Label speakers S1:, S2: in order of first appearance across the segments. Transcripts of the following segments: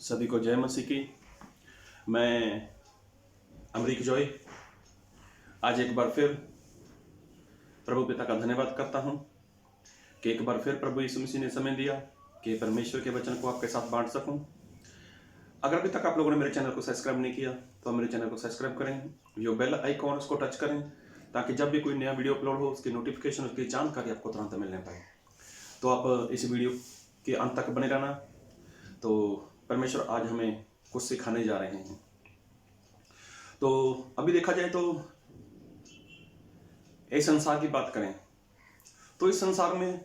S1: सभी को जय मसीह की। मैं अमरीक जॉय आज एक बार फिर प्रभु पिता का धन्यवाद करता हूं कि एक बार फिर प्रभु यीशु मसीह ने समय दिया कि परमेश्वर के वचन को आपके साथ बांट सकूं। अगर अभी तक आप लोगों ने मेरे चैनल को सब्सक्राइब नहीं किया तो मेरे चैनल को सब्सक्राइब करें, जो बेल आइकॉन उसको टच करें ताकि जब भी कोई नया वीडियो अपलोड हो उसकी नोटिफिकेशन, उसकी जानकारी आपको तुरंत मिलने पाए। तो आप इस वीडियो के अंत तक बने रहना। तो परमेश्वर आज हमें कुछ सिखाने जा रहे हैं। तो अभी देखा जाए तो इस संसार की बात करें तो इस संसार में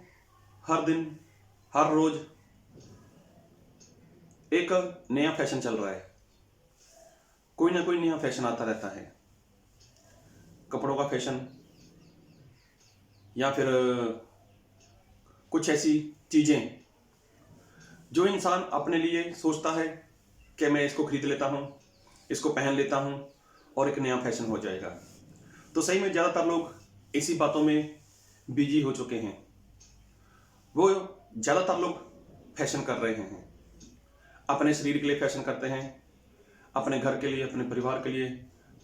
S1: हर दिन हर रोज एक नया फैशन चल रहा है। कोई ना कोई नया फैशन आता रहता है, कपड़ों का फैशन या फिर कुछ ऐसी चीजें जो इंसान अपने लिए सोचता है कि मैं इसको खरीद लेता हूं, इसको पहन लेता हूं और एक नया फैशन हो जाएगा। तो सही में ज़्यादातर लोग इसी बातों में बिजी हो चुके हैं। वो ज़्यादातर लोग फैशन कर रहे हैं, अपने शरीर के लिए फैशन करते हैं, अपने घर के लिए, अपने परिवार के लिए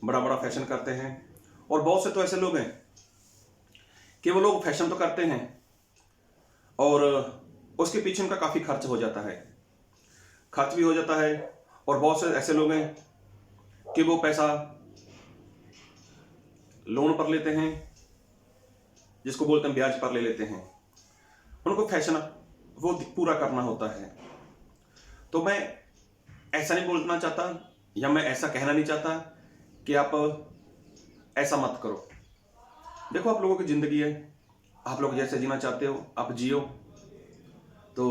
S1: बड़ा बड़ा फैशन करते हैं। और बहुत से तो ऐसे लोग हैं कि वो लोग फैशन तो करते हैं और उसके पीछे उनका काफ़ी खर्च हो जाता है, खर्च भी हो जाता है। और बहुत से ऐसे लोग हैं कि वो पैसा लोन पर लेते हैं, जिसको बोलते हैं ब्याज पर ले लेते हैं। उनको फैशन वो पूरा करना होता है। तो मैं ऐसा नहीं बोलना चाहता या मैं ऐसा कहना नहीं चाहता कि आप ऐसा मत करो। देखो, आप लोगों की ज़िंदगी है, आप लोग जैसे जीना चाहते हो आप जियो। तो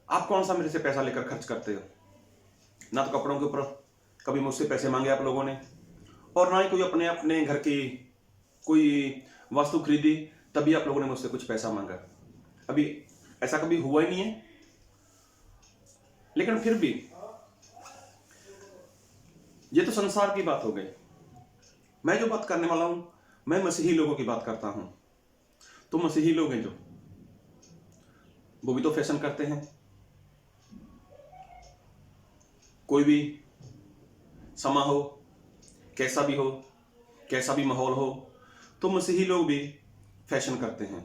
S1: आप कौन सा मेरे से पैसा लेकर खर्च करते हो? ना तो कपड़ों के ऊपर कभी मुझसे पैसे मांगे आप लोगों ने, और ना ही कोई अपने अपने घर की कोई वस्तु खरीदी तभी आप लोगों ने मुझसे कुछ पैसा मांगा। अभी ऐसा कभी हुआ ही नहीं है। लेकिन फिर भी ये तो संसार की बात हो गई। मैं जो बात करने वाला हूं, मैं मसीही लोगों की बात करता हूं। तो मसीही लोग हैं जो वो भी तो फैशन करते हैं। कोई भी समा हो, कैसा भी हो, कैसा भी माहौल हो, तो मसीही लोग भी फैशन करते हैं।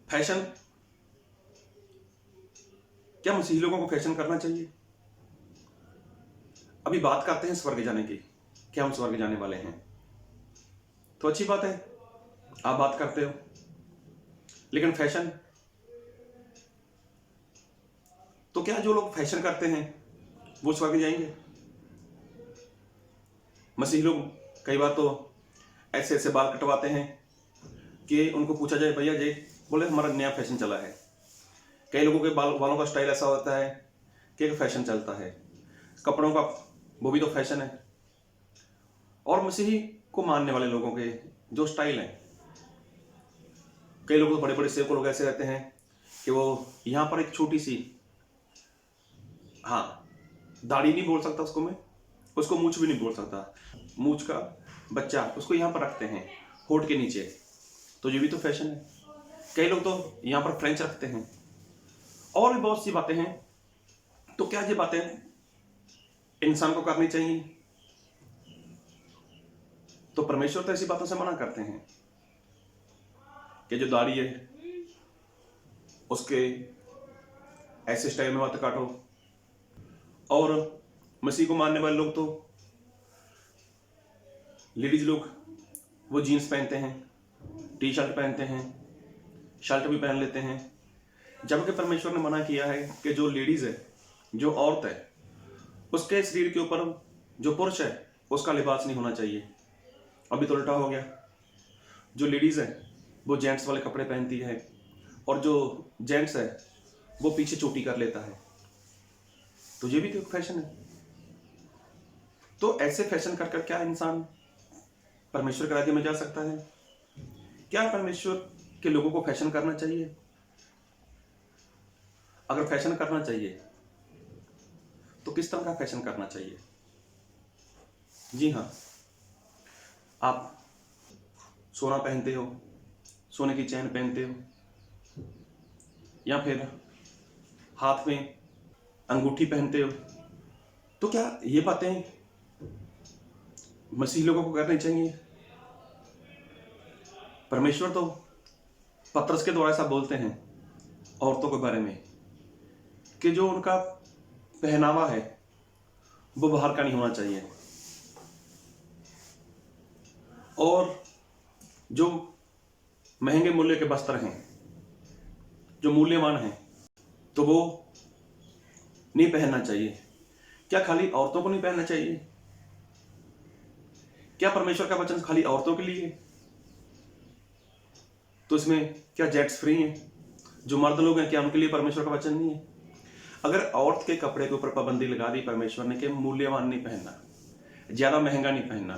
S1: फैशन, क्या मसीही लोगों को फैशन करना चाहिए? अभी बात करते हैं स्वर्ग जाने की। क्या हम स्वर्ग जाने वाले हैं? तो अच्छी बात है, आप बात करते हो। लेकिन फैशन, तो क्या जो लोग फैशन करते हैं वो स्वर्ग जाएंगे? मसीही लोग कई बार तो ऐसे ऐसे बाल कटवाते हैं कि उनको पूछा जाए, भैया जी, बोले हमारा नया फैशन चला है। कई लोगों के बालों का स्टाइल ऐसा होता है कि एक फैशन चलता है। कपड़ों का वो भी तो फैशन है। और मसीही को मानने वाले लोगों के जो स्टाइल है, कई लोग तो बड़े बड़े सेवक लोग ऐसे रहते हैं कि वो यहाँ पर एक छोटी सी, हाँ, दाढ़ी नहीं बोल सकता उसको मैं, उसको मूंछ भी नहीं बोल सकता, मूंछ का बच्चा उसको यहाँ पर रखते हैं होठ के नीचे। तो ये भी तो फैशन है। कई लोग तो यहाँ पर फ्रेंच रखते हैं और भी बहुत सी बातें हैं। तो क्या ये बातें इंसान को करनी चाहिए? तो परमेश्वर तो ऐसी बातों से मना करते हैं कि जो दाढ़ी है उसके ऐसे स्टाइल में मत काटो। और मसीह को मानने वाले लोग तो, लेडीज लोग, वो जीन्स पहनते हैं, टी शर्ट पहनते हैं, शर्ट भी पहन लेते हैं। जबकि परमेश्वर ने मना किया है कि जो लेडीज है, जो औरत है, उसके शरीर के ऊपर जो पुरुष है उसका लिबास नहीं होना चाहिए। अभी तो उल्टा हो गया, जो लेडीज है वो जेंट्स वाले कपड़े पहनती है और जो जेंट्स है वो पीछे चोटी कर लेता है। तो ये भी तो एक फैशन है। तो ऐसे फैशन कर कर क्या इंसान परमेश्वर के राज्य में जा सकता है? क्या परमेश्वर के लोगों को फैशन करना चाहिए? अगर फैशन करना चाहिए तो किस तरह का फैशन करना चाहिए? जी हाँ, आप सोना पहनते हो, सोने की चैन पहनते हो, या फिर हाथ में अंगूठी पहनते हो, तो क्या ये बातें मसीह लोगों को करनी चाहिए? परमेश्वर तो पतरस के द्वारा ऐसा बोलते हैं औरतों के बारे में कि जो उनका पहनावा है वो बाहर का नहीं होना चाहिए, और जो महंगे मूल्य के वस्त्र हैं, जो मूल्यवान हैं, तो वो नहीं पहनना चाहिए। क्या खाली औरतों को नहीं पहनना चाहिए? क्या परमेश्वर का वचन खाली औरतों के लिए? तो इसमें क्या जेट्स फ्री हैं? जो मर्द लोग हैं, क्या उनके लिए परमेश्वर का वचन नहीं है? अगर औरत के कपड़े के ऊपर पाबंदी लगा दी परमेश्वर ने कि मूल्यवान नहीं पहनना, ज्यादा महंगा नहीं पहनना,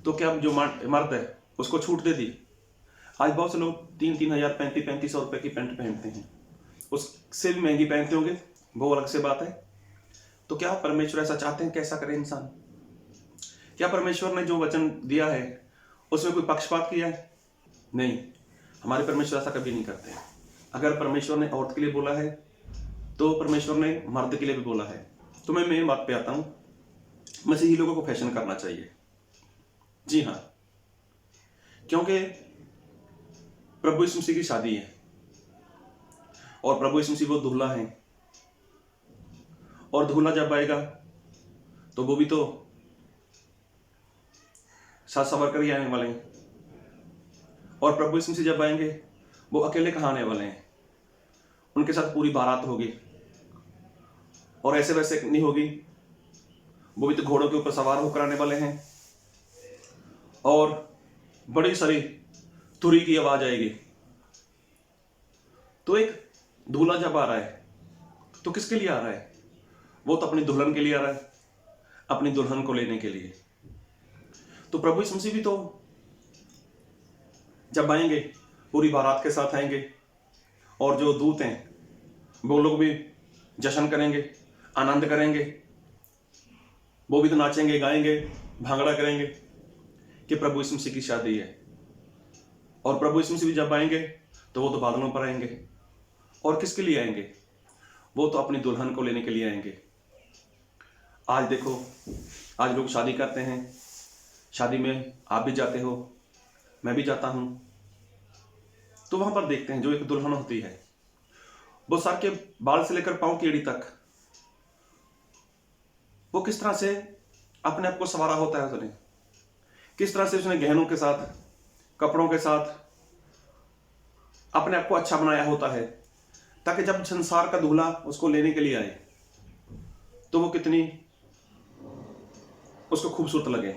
S1: तो क्या जो मर्द है उसको छूट दे दी? आज बहुत से लोग 3,000 3,500 रुपए की पैंट पहनते हैं, उससे भी महंगी पहनते होंगे, वो अलग से बात है। तो क्या परमेश्वर ऐसा चाहते हैं? कैसा करे इंसान? क्या परमेश्वर ने जो वचन दिया है उसमें कोई पक्षपात किया है? नहीं, हमारे परमेश्वर ऐसा कभी नहीं करते। अगर परमेश्वर ने औरत के लिए बोला है तो परमेश्वर ने मर्द के लिए भी बोला है। तो मैं मेन बात पे आता हूं, मसीही लोगों को फैशन करना चाहिए। जी हाँ, क्योंकि प्रभु यीशु मसीह की शादी है और प्रभु यीशु मसीह वो दूल्हा है, और दूल्हा जब आएगा तो वो भी तो साथ सवार कर ही आने वाले हैं, और प्रभु यीशु मसीह जब आएंगे वो अकेले कहाँ आने वाले हैं? उनके साथ पूरी बारात होगी, और ऐसे वैसे नहीं होगी, वो भी तो घोड़ों के ऊपर सवार होकर आने वाले हैं, और बड़ी सारी तुरी की आवाज आएगी। तो एक दूल्हा जब आ रहा है तो किसके लिए आ रहा है? वो तो अपनी दुल्हन के लिए आ रहा है, अपनी दुल्हन को लेने के लिए। तो प्रभु यीशु मसीह भी तो जब आएंगे पूरी बारात के साथ आएंगे, और जो दूत हैं वो लोग भी जश्न करेंगे, आनंद करेंगे, वो भी तो नाचेंगे, गाएंगे, भांगड़ा करेंगे कि प्रभु यीशु मसीह की शादी है। और प्रभु यीशु मसीह भी जब आएंगे तो वो तो बादलों पर आएंगे, और किसके लिए आएंगे? वो तो अपनी दुल्हन को लेने के लिए आएंगे। आज देखो, आज लोग शादी करते हैं, शादी में आप भी जाते हो, मैं भी जाता हूं, तो वहां पर देखते हैं जो एक दुल्हन होती है वो सर के बाल से लेकर पांव की एड़ी तक वो किस तरह से अपने आप को संवारा होता है, उसने किस तरह से उसने गहनों के साथ, कपड़ों के साथ अपने आप को अच्छा बनाया होता है, ताकि जब संसार का दूल्हा उसको लेने के लिए आए तो वो कितनी उसको खूबसूरत लगे।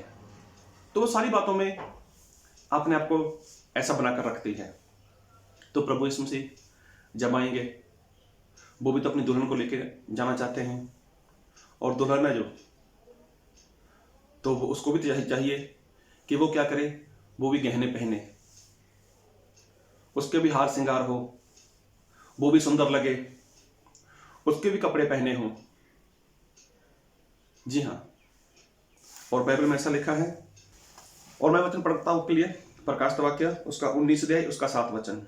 S1: तो वो सारी बातों में अपने आप को ऐसा बनाकर रखती है। तो प्रभु यीशु मसीह जब आएंगे वो भी तो अपनी दुल्हन को लेकर जाना चाहते हैं, और दुल्हन है जो, तो उसको भी चाहिए कि वो क्या करे, वो भी गहने पहने, उसके भी हार श्रृंगार हो, वो भी सुंदर लगे, उसके भी कपड़े पहने हों। जी हाँ, और बाइबल में ऐसा लिखा है, और मैं वचन पढ़ता हूं के लिए प्रकाशित वाक्य उसका 19 अध्याय उसका 7 वचन।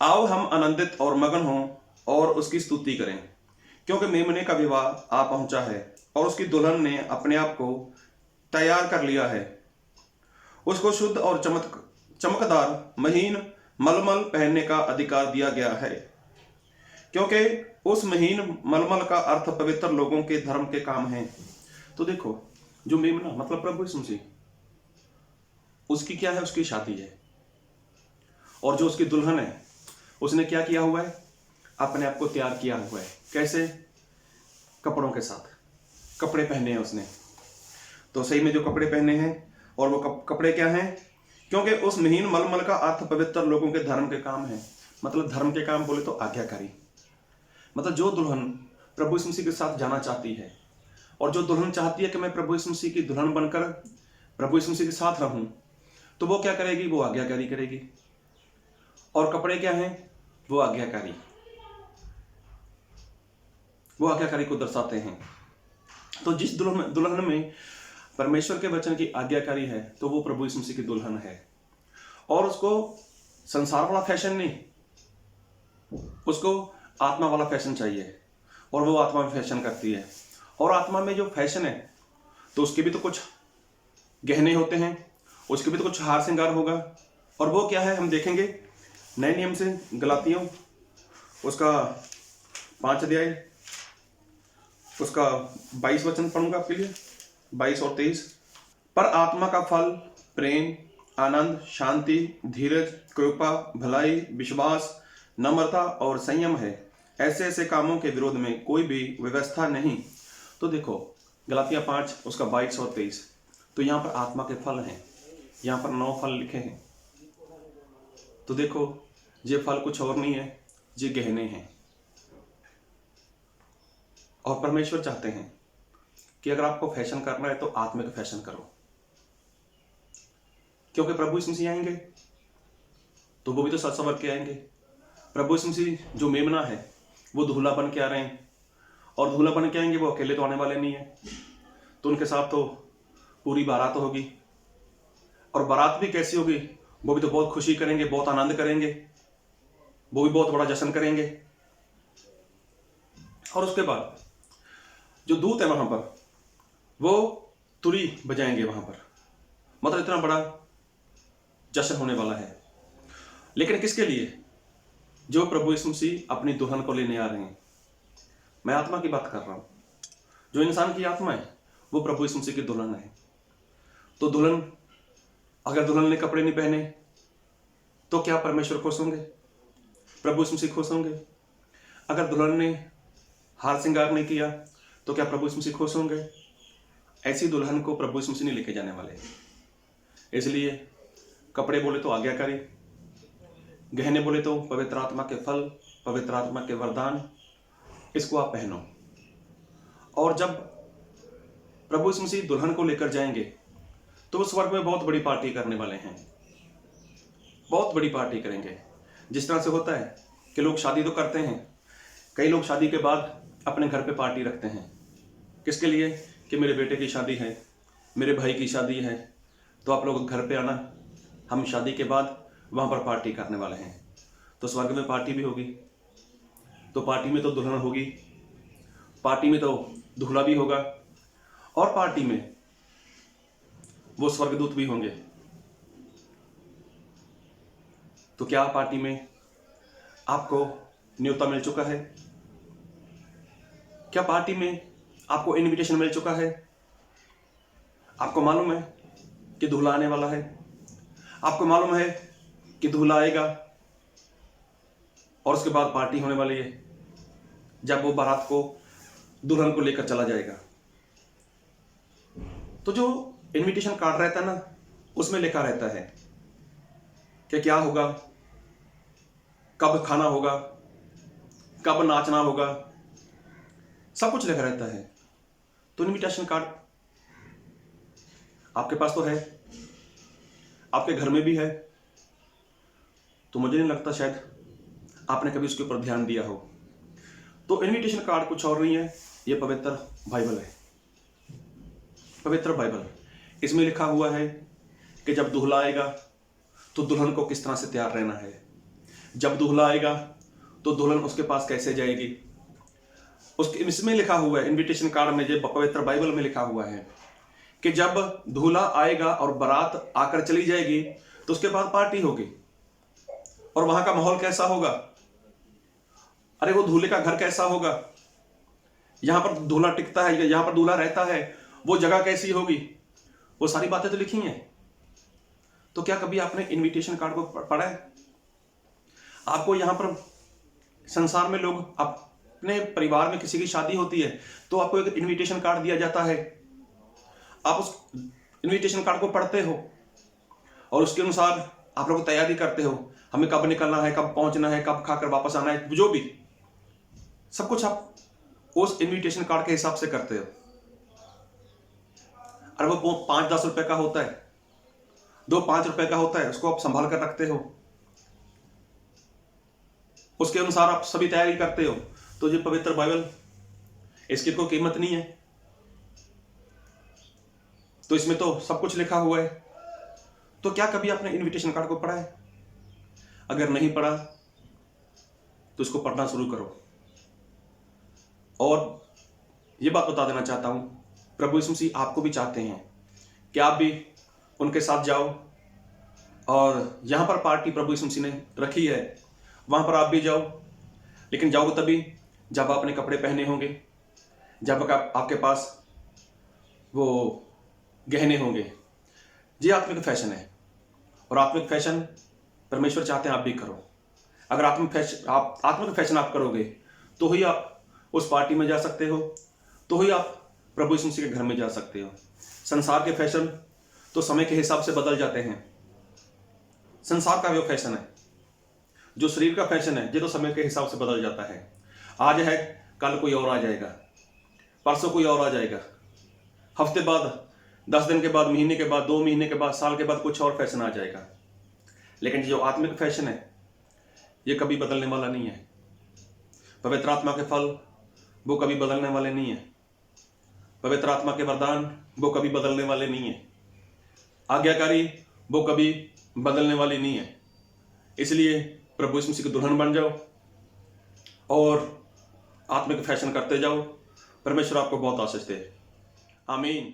S1: आओ हम आनंदित और मगन हों और उसकी स्तुति करें, क्योंकि मेमने का विवाह आ पहुंचा है और उसकी दुल्हन ने अपने आप को तैयार कर लिया है। उसको शुद्ध और चमकदार महीन मलमल पहनने का अधिकार दिया गया है, क्योंकि उस महीन मलमल का अर्थ पवित्र लोगों के धर्म के काम है। तो देखो, जो मेमना मतलब प्रभु यीशु मसीह, उसकी क्या है? उसकी शादी है, और जो उसकी दुल्हन है उसने क्या किया हुआ है? अपने आप को तैयार किया हुआ है। कैसे? कपड़ों के साथ कपड़े पहने हैं उसने। तो सही में जो कपड़े पहने हैं, और वो कपड़े क्या हैं? क्योंकि उस महीन मलमल का अर्थ पवित्र लोगों के धर्म के काम है। मतलब धर्म के काम बोले तो आज्ञाकारी, मतलब जो दुल्हन प्रभु यीशु मसीह के साथ जाना चाहती है, और जो दुल्हन चाहती है कि मैं प्रभु यीशु मसीह की दुल्हन बनकर प्रभु यीशु मसीह के साथ रहूं, तो वो क्या करेगी? वो आज्ञाकारी करेगी। और कपड़े क्या हैं? वो आज्ञाकारी, वो आज्ञाकारी को दर्शाते हैं। तो जिस दुल्हन में परमेश्वर के वचन की आज्ञाकारी है, तो वो प्रभु यीशु मसीह की दुल्हन है। और उसको संसार वाला फैशन नहीं, उसको आत्मा वाला फैशन चाहिए। और वो आत्मा में फैशन करती है। और आत्मा में जो फैशन है तो उसके भी तो कुछ गहने होते हैं, उसके भी तो कुछ हार श्रृंगार होगा। और वो क्या है हम देखेंगे नए नियम से, गलातियों उसका 5 अध्याय उसका 22 वचन पढ़ूंगा आपके लिए, 22 और 23। पर आत्मा का फल प्रेम, आनंद, शांति, धीरज, कृपा, भलाई, विश्वास, नम्रता और संयम है। ऐसे ऐसे कामों के विरोध में कोई भी व्यवस्था नहीं। तो देखो गलातियाँ 5 उसका 22 और 23। तो यहाँ पर आत्मा के फल हैं, यहाँ पर 9 फल लिखे हैं। तो देखो ये फल कुछ और नहीं है, ये गहने हैं। और परमेश्वर चाहते हैं कि अगर आपको फैशन करना है तो आत्मिक फैशन करो, क्योंकि प्रभु यीशु मसीह आएंगे तो वो भी तो सज संवर के आएंगे। प्रभु यीशु मसीह जो मेमना है वो दूल्हा बन के आ रहे हैं, और दूल्हा बन के आएंगे वो अकेले तो आने वाले नहीं है, तो उनके साथ तो पूरी बारात होगी। और बारात भी कैसी होगी, वो भी तो बहुत खुशी करेंगे, बहुत आनंद करेंगे, वो भी बहुत बड़ा जश्न करेंगे। और उसके बाद जो दूत है वहां पर वो तुरी बजाएंगे वहां पर, मतलब इतना बड़ा जश्न होने वाला है। लेकिन किसके लिए? जो प्रभु यीशु मसीह अपनी दुल्हन को लेने आ रहे हैं। मैं आत्मा की बात कर रहा हूं। जो इंसान की आत्मा है वो प्रभु यीशु मसीह की दुल्हन है। तो दुल्हन, अगर दुल्हन ने कपड़े नहीं पहने तो क्या परमेश्वर खुश होंगे? प्रभु यीशु मसीह खुश होंगे? अगर दुल्हन ने हार श्रृंगार नहीं किया तो क्या प्रभु यीशु मसीह खुश होंगे? ऐसी दुल्हन को प्रभु यीशु मसीह नहीं लेके जाने वाले। इसलिए कपड़े बोले तो आज्ञाकारी, गहने बोले तो पवित्र आत्मा के फल, पवित्र आत्मा के वरदान, इसको आप पहनो। और जब प्रभु यीशु मसीह दुल्हन को लेकर जाएंगे तो उस स्वर्ग में बहुत बड़ी पार्टी करने वाले हैं, बहुत बड़ी पार्टी करेंगे। जिस तरह से होता है कि लोग शादी तो करते हैं, कई लोग शादी के बाद अपने घर पे पार्टी रखते हैं। किसके लिए? कि मेरे बेटे की शादी है, मेरे भाई की शादी है, तो आप लोग घर पे आना, हम शादी के बाद वहाँ पर पार्टी करने वाले हैं। तो स्वर्ग में पार्टी भी होगी, तो पार्टी में तो दुल्हन होगी, पार्टी में तो दूल्हा भी होगा, और पार्टी में वो स्वर्गदूत भी होंगे। तो क्या पार्टी में आपको न्योता मिल चुका है? क्या पार्टी में आपको इनविटेशन मिल चुका है? आपको मालूम है कि दूल्हा आने वाला है, आपको मालूम है कि दूल्हा आएगा, और उसके बाद पार्टी होने वाली है जब वो बारात को दुल्हन को लेकर चला जाएगा। तो जो इनविटेशन कार्ड रहता है ना, उसमें लिखा रहता है कि क्या होगा, कब खाना होगा, कब नाचना होगा, सब कुछ लिखा रहता है। तो इनविटेशन कार्ड आपके पास तो है, आपके घर में भी है, तो मुझे नहीं लगता शायद आपने कभी उसके ऊपर ध्यान दिया हो। तो इनविटेशन कार्ड कुछ और नहीं है, ये पवित्र बाइबल है। पवित्र बाइबल, इसमें लिखा हुआ है कि जब दूल्हा आएगा तो दुल्हन को किस तरह से तैयार रहना है, जब दूल्हा आएगा तो दुल्हन उसके पास कैसे जाएगी। उसके इसमें लिखा हुआ है, इनविटेशन कार्ड में, जो पवित्र बाइबल में लिखा हुआ है कि जब दूल्हा आएगा और बारात आकर चली जाएगी तो उसके बाद पार्टी होगी। और वहां का माहौल कैसा होगा? अरे वो दूल्हे का घर कैसा होगा, यहां पर दूल्हा टिकता है, यहां पर दूल्हा रहता है, वो जगह कैसी होगी, वो सारी बातें तो लिखी हैं। तो क्या कभी आपने इनविटेशन कार्ड को पढ़ा है? आपको यहां पर संसार में लोग, अपने परिवार में किसी की शादी होती है तो आपको एक इनविटेशन कार्ड दिया जाता है, आप उस इनविटेशन कार्ड को पढ़ते हो और उसके अनुसार आप लोग तैयारी करते हो, हमें कब निकलना है, कब पहुंचना है, कब खाकर वापस आना है, जो भी सब कुछ आप उस इनविटेशन कार्ड के हिसाब से करते हो। अरे वो 5-10 रुपए का होता है, 2-5 रुपए का होता है, उसको आप संभाल कर रखते हो, उसके अनुसार आप सभी तैयारी करते हो। तो ये पवित्र बाइबल, इसकी कोई कीमत नहीं है, तो इसमें तो सब कुछ लिखा हुआ है। तो क्या कभी आपने इनविटेशन कार्ड को पढ़ा है? अगर नहीं पढ़ा तो इसको पढ़ना शुरू करो। और ये बात बता देना चाहता हूँ, प्रभु यीशु मसीह आपको भी चाहते हैं कि आप भी उनके साथ जाओ, और यहाँ पर पार्टी प्रभु यीशु मसीह ने रखी है, वहाँ पर आप भी जाओ। लेकिन जाओगे तभी जब आपने कपड़े पहने होंगे, जब आपके पास वो गहने होंगे। ये आत्मिक फैशन है, और आत्मिक फैशन परमेश्वर चाहते हैं आप भी करो। अगर आत्मिक फैशन आप करोगे तो ही आप उस पार्टी में जा सकते हो, तो ही आप प्रभु यीशु मसीह के घर में जा सकते हो। संसार के फैशन तो समय के हिसाब से बदल जाते हैं। संसार का वो फैशन है, जो शरीर का फैशन है, ये तो समय के हिसाब से बदल जाता है। आज है, कल कोई और आ जाएगा, परसों कोई और आ जाएगा, हफ्ते बाद, 10 दिन के बाद, महीने के बाद, 2 महीने के बाद, साल के बाद कुछ और फैशन आ जाएगा। लेकिन जो आत्मिक फैशन है ये कभी बदलने वाला नहीं है। पवित्र आत्मा के फल वो कभी बदलने वाले नहीं है। पवित्र आत्मा के वरदान वो कभी बदलने वाले नहीं है। आज्ञाकारी वो कभी बदलने वाली नहीं है। इसलिए प्रभु यीशु मसीह की दुल्हन बन जाओ और आत्मिक फैशन करते जाओ। परमेश्वर आपको बहुत आशीष दे। आमीन।